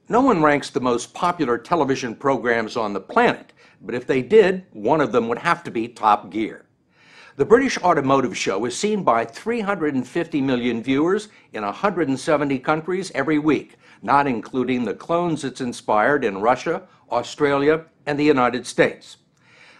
No one ranks the most popular television programs on the planet, but if they did, one of them would have to be Top Gear. The British Automotive Show is seen by 350 million viewers in 170 countries every week, not including the clones it's inspired in Russia, Australia, and the United States.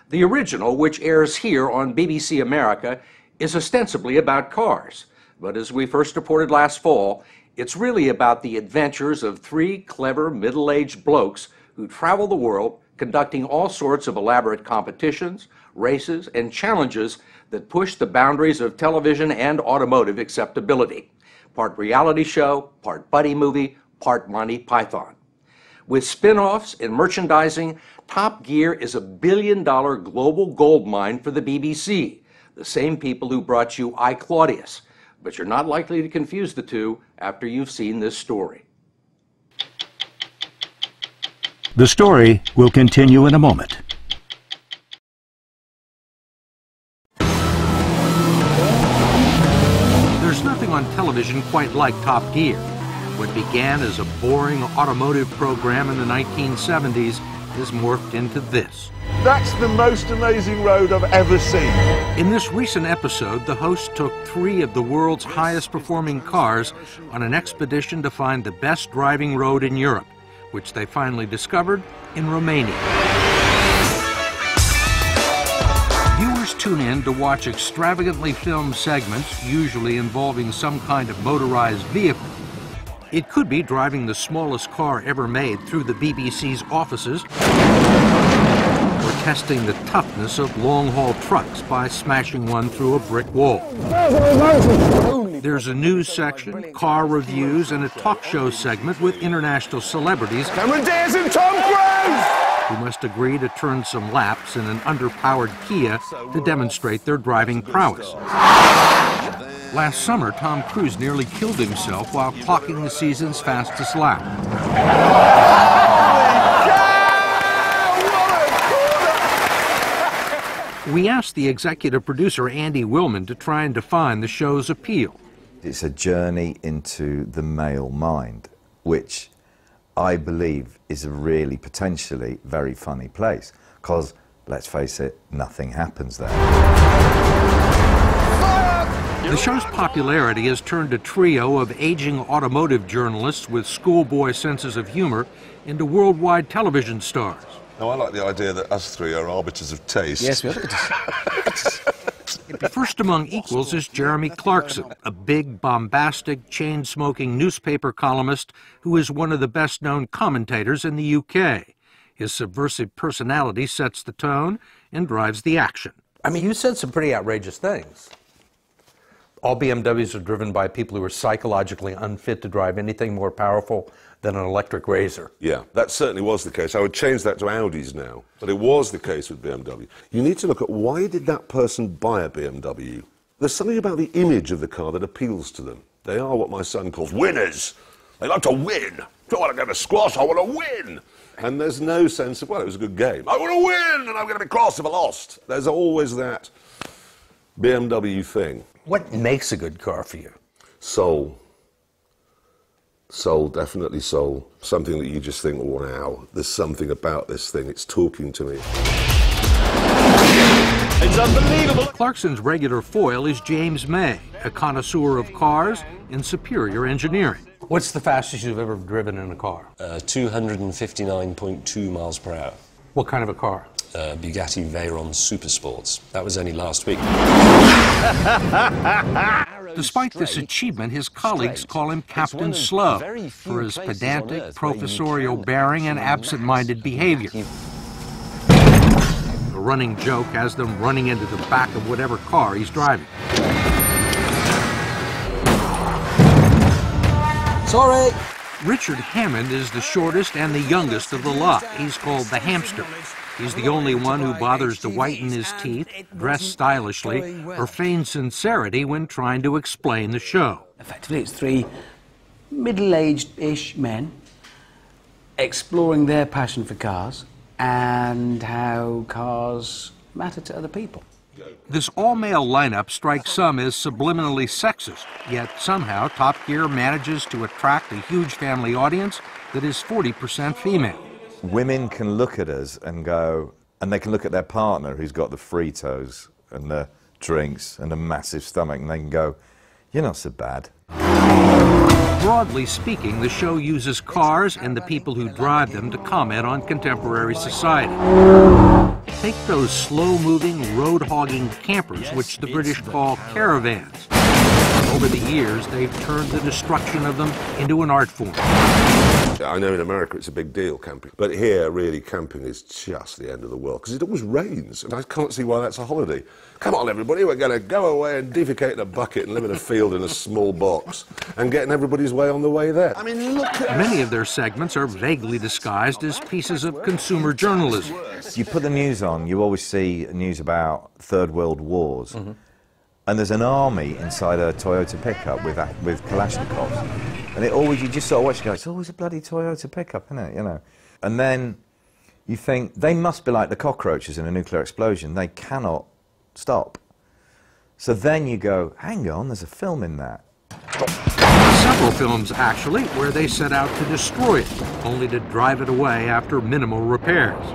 The original, which airs here on BBC America, is ostensibly about cars, but as we first reported last fall, it's really about the adventures of three clever middle-aged blokes who travel the world conducting all sorts of elaborate competitions, races, and challenges that push the boundaries of television and automotive acceptability. Part reality show, part buddy movie, part Monty Python. With spin-offs and merchandising, Top Gear is a billion-dollar global goldmine for the BBC, the same people who brought you I, Claudius. But you're not likely to confuse the two after you've seen this story. The story will continue in a moment. There's nothing on television quite like Top Gear. What began as a boring automotive program in the 1970s has morphed into this. That's the most amazing road I've ever seen. In this recent episode, the host took three of the world's highest performing cars on an expedition to find the best driving road in Europe, which they finally discovered in Romania. Viewers tune in to watch extravagantly filmed segments, usually involving some kind of motorized vehicle. It could be driving the smallest car ever made through the BBC's offices, or testing the toughness of long-haul trucks by smashing one through a brick wall. There's a news section, car reviews, and a talk show segment with international celebrities Cameron Diaz and Tom Cruise! who must agree to turn some laps in an underpowered Kia to demonstrate their driving prowess. Last summer, Tom Cruise nearly killed himself while clocking the season's fastest lap. We asked the executive producer, Andy Willman, to try and define the show's appeal. It's a journey into the male mind, which I believe is a really potentially very funny place, because, let's face it, nothing happens there. The show's popularity has turned a trio of aging automotive journalists with schoolboy senses of humor into worldwide television stars. Now, I like the idea that us three are arbiters of taste. Yes, we are. First among equals is Jeremy Clarkson, a big, bombastic, chain-smoking newspaper columnist who is one of the best-known commentators in the UK. His subversive personality sets the tone and drives the action. I mean, you said some pretty outrageous things. All BMWs are driven by people who are psychologically unfit to drive anything more powerful than an electric razor. Yeah, that certainly was the case. I would change that to Audis now, but it was the case with BMW. You need to look at why did that person buy a BMW? There's something about the image of the car that appeals to them. They are what my son calls winners. They like to win. I don't want to go to squash, I want to win. And there's no sense of, well, it was a good game. I want to win, and I'm going to be cross if I lost. There's always that BMW thing. What makes a good car for you? Soul. Soul, definitely soul. Something that you just think, wow, there's something about this thing. It's talking to me. It's unbelievable. Clarkson's regular foil is James May, a connoisseur of cars and superior engineering. What's the fastest you've ever driven in a car? 259.2 miles per hour. What kind of a car? Bugatti Veyron Super Sports. That was only last week. Despite this achievement, his colleagues call him Captain Slow for his pedantic, professorial bearing and absent-minded behavior. The running joke has them running into the back of whatever car he's driving. Sorry! Richard Hammond is the shortest and the youngest of the lot. He's called the hamster. He's the only one who bothers to whiten his teeth, dress stylishly, or feign sincerity when trying to explain the show. Effectively, it's three middle-aged-ish men exploring their passion for cars and how cars matter to other people. This all-male lineup strikes some as subliminally sexist, yet somehow Top Gear manages to attract a huge family audience that is 40% female. Women can look at us and go, and they can look at their partner who's got the Fritos and the drinks and a massive stomach, and they can go, "You're not so bad." Broadly speaking, the show uses cars and the people who drive them to comment on contemporary society. Take those slow-moving, road-hogging campers, which the British call caravans. Over the years, they've turned the destruction of them into an art form. I know in America it's a big deal, camping. But here, really, camping is just the end of the world, because it always rains, and I can't see why that's a holiday. Come on, everybody, we're going to go away and defecate in a bucket and live in a field in a small box, and getting everybody's way on the way there. I mean, look at... Many of their segments are vaguely disguised as pieces of consumer journalism. You put the news on, you always see news about Third World Wars. And there's an army inside a Toyota pickup with Kalashnikovs. And it always, you just sort of watch and go, it's always a bloody Toyota pickup, isn't it, you know? And then you think, they must be like the cockroaches in a nuclear explosion. They cannot stop. So then you go, hang on, there's a film in that. Several films, actually, where they set out to destroy it, only to drive it away after minimal repairs.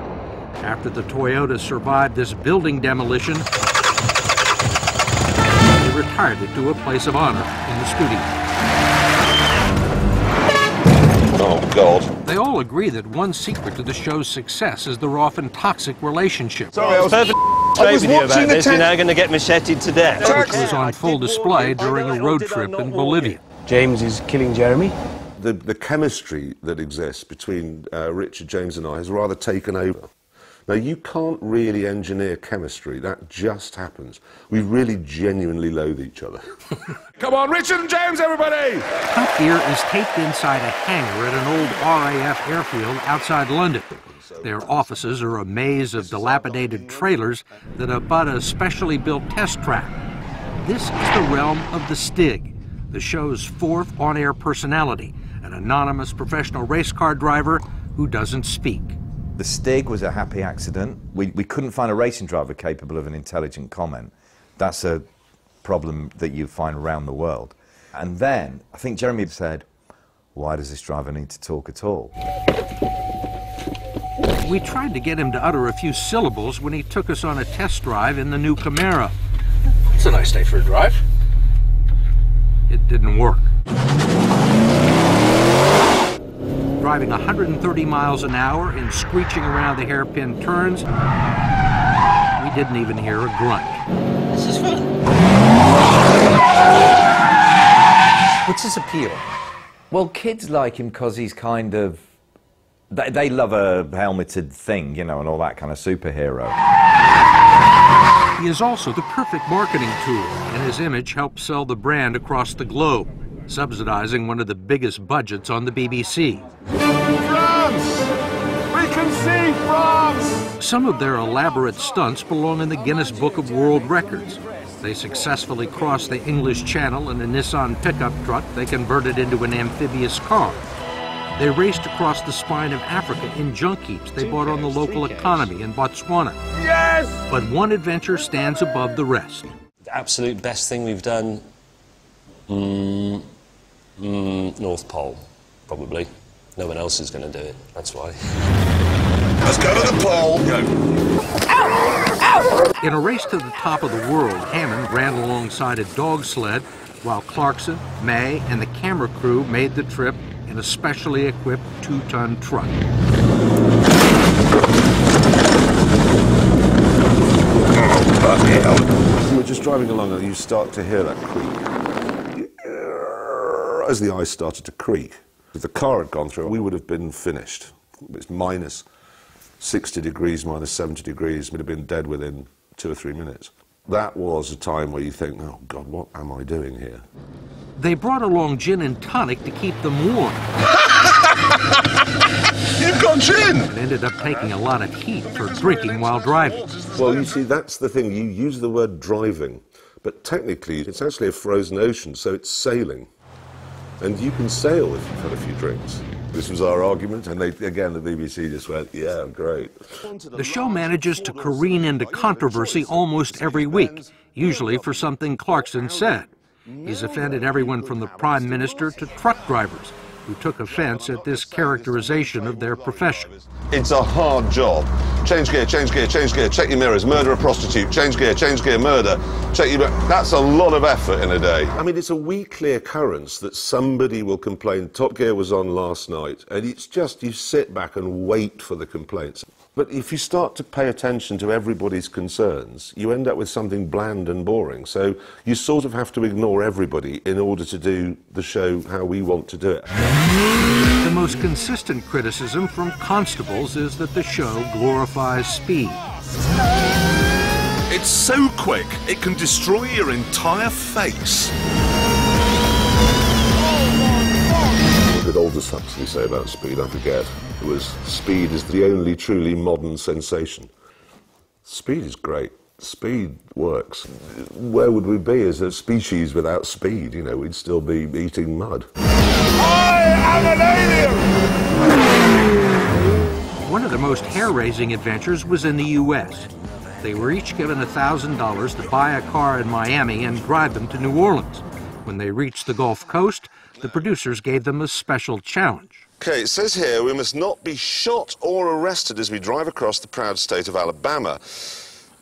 After the Toyota survived this building demolition, they retired it to a place of honor in the studio. Oh, God. They all agree that one secret to the show's success is their often toxic relationship. Sorry, I was perfect with you about this. You're now going to get macheted to death. Which was on full display during a road trip in Bolivia. James is killing Jeremy. The chemistry that exists between Richard, James and I has rather taken over. Now, you can't really engineer chemistry. That just happens. We really genuinely loathe each other. Come on, Richard and James, everybody! Top Gear is taped inside a hangar at an old RAF airfield outside London. Their offices are a maze of dilapidated trailers that abut a specially built test track. This is the realm of the Stig, the show's fourth on-air personality, an anonymous professional race car driver who doesn't speak. The Stig was a happy accident. We couldn't find a racing driver capable of an intelligent comment. That's a problem that you find around the world. And then, I think Jeremy said, why does this driver need to talk at all? We tried to get him to utter a few syllables when he took us on a test drive in the new Camaro. It's a nice day for a drive. It didn't work. Driving 130 miles an hour and screeching around the hairpin turns, we didn't even hear a grunt. This is fun. What's his appeal? Well, kids like him because he's kind of... They love a helmeted thing, you know, and all that kind of superhero. He is also the perfect marketing tool, and his image helps sell the brand across the globe, subsidizing one of the biggest budgets on the BBC. France! We can see France! Some of their elaborate stunts belong in the Guinness Book of World Records. They successfully crossed the English Channel in a Nissan pickup truck they converted into an amphibious car. They raced across the spine of Africa in junk heaps they bought on the local economy in Botswana. Yes! But one adventure stands above the rest. The absolute best thing we've done, North Pole, probably. No one else is going to do it, that's why. Let's go to the pole! Go! In a race to the top of the world, Hammond ran alongside a dog sled, while Clarkson, May, and the camera crew made the trip in a specially equipped 2-ton truck. You were just driving along and you start to hear that creak. As the ice started to creak, if the car had gone through, we would have been finished. It's minus 60 degrees, minus 70 degrees, we'd have been dead within 2 or 3 minutes. That was a time where you think, oh God, what am I doing here? They brought along gin and tonic to keep them warm. You've got gin! And ended up taking a lot of heat for drinking while driving. Well, you see, that's the thing. You use the word driving, but technically it's actually a frozen ocean, so it's sailing. And you can sail if you've had a few drinks. This was our argument, and they, again, the BBC just went, yeah, great. The show manages to careen into controversy almost every week, usually for something Clarkson said. He's offended everyone from the Prime Minister to truck drivers, who took offense at this characterization of their profession. It's a hard job. Change gear, change gear, change gear, check your mirrors, murder a prostitute, change gear, murder, check your... That's a lot of effort in a day. I mean, it's a weekly occurrence that somebody will complain, Top Gear was on last night, and it's just, you sit back and wait for the complaints. But if you start to pay attention to everybody's concerns, you end up with something bland and boring. So you sort of have to ignore everybody in order to do the show how we want to do it. The most consistent criticism from constables is that the show glorifies speed. It's so quick, it can destroy your entire face. What did Aldous Huxley say about speed? I forget. It was, speed is the only truly modern sensation. Speed is great. Speed works. Where would we be as a species without speed? You know, we'd still be eating mud. I am an alien! One of the most hair-raising adventures was in the U.S. They were each given $1,000 to buy a car in Miami and drive them to New Orleans. When they reached the Gulf Coast, the producers gave them a special challenge. Okay, it says here we must not be shot or arrested as we drive across the proud state of Alabama,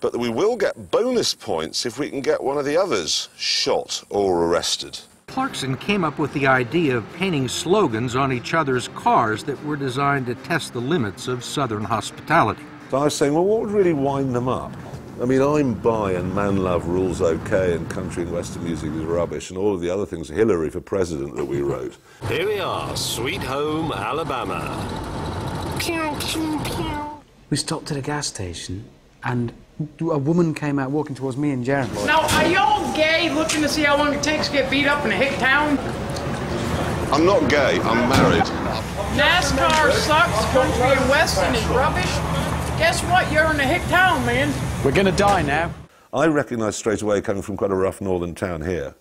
but that we will get bonus points if we can get one of the others shot or arrested. Clarkson came up with the idea of painting slogans on each other's cars that were designed to test the limits of Southern hospitality. So I was saying, well, what would really wind them up? I mean, I'm bi and man love rules okay and country and western music is rubbish and all of the other things, Hillary for president that we wrote. Here we are, sweet home Alabama. Pew, pew, pew. We stopped at a gas station and a woman came out walking towards me and Jeremy. Now, are y'all gay looking to see how long it takes to get beat up in a hick town? I'm not gay, I'm married. NASCAR sucks, country and western is rubbish. Guess what? You're in a hick town, man. We're going to die now. I recognised straight away, coming from quite a rough northern town here,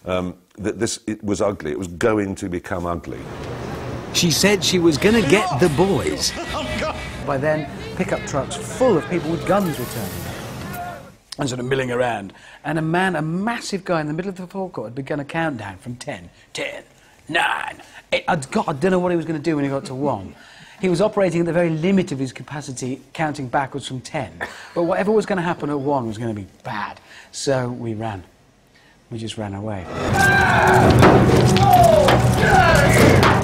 that it was ugly. It was going to become ugly. She said she was going to get the boys. By then, pickup trucks full of people with guns were turning up and sort of milling around. And a massive guy in the middle of the forecourt had begun a countdown from 10, 9, 8. I don't know what he was going to do when he got to 1. He was operating at the very limit of his capacity, counting backwards from 10. But whatever was going to happen at 1 was going to be bad. So we ran. We just ran away.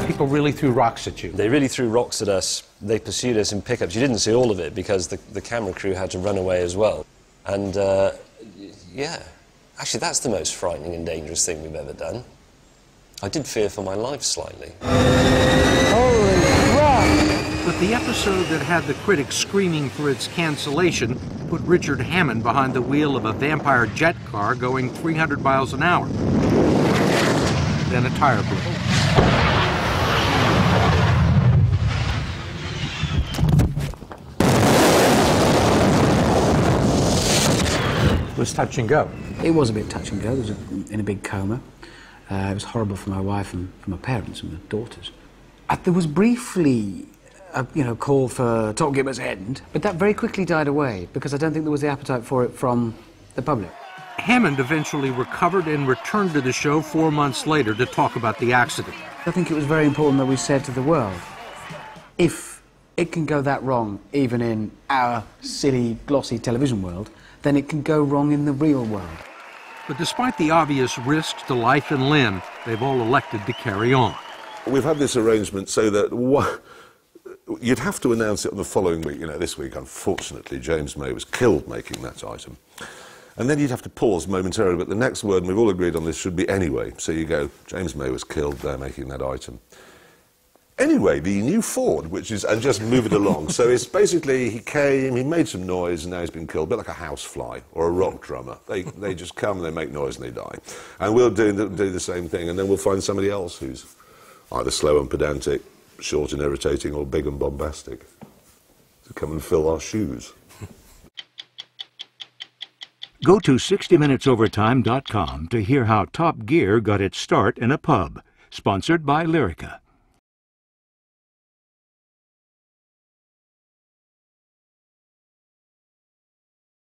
People really threw rocks at you. They really threw rocks at us. They pursued us in pickups. You didn't see all of it because the camera crew had to run away as well. And, yeah, actually that's the most frightening and dangerous thing we've ever done. I did fear for my life slightly. Holy crap! But the episode that had the critics screaming for its cancellation put Richard Hammond behind the wheel of a vampire jet car going 300 miles an hour. Then a tire blew. It was touch and go. It was a bit touch and go. I was in a big coma. It was horrible for my wife and for my parents and my daughters. There was briefly a call for Top Gear must end, but that very quickly died away because I don't think there was the appetite for it from the public. Hammond eventually recovered and returned to the show 4 months later to talk about the accident. I think it was very important that we said to the world, if it can go that wrong even in our silly, glossy television world, then it can go wrong in the real world. But despite the obvious risks to life and limb, they've all elected to carry on. We've had this arrangement so that you'd have to announce it on the following week. You know, this week, unfortunately, James May was killed making that item. And then you'd have to pause momentarily, but the next word, and we've all agreed on this, should be anyway. So you go, James May was killed, they're making that item. Anyway, the new Ford, and just move it along. So it's basically, he came, he made some noise, and now he's been killed, a bit like a housefly or a rock drummer. They just come, they make noise, and they die. And we'll do the same thing, and then we'll find somebody else who's either slow and pedantic, short and irritating, or big and bombastic to come and fill our shoes. Go to 60minutesovertime.com to hear how Top Gear got its start in a pub. Sponsored by Lyrica.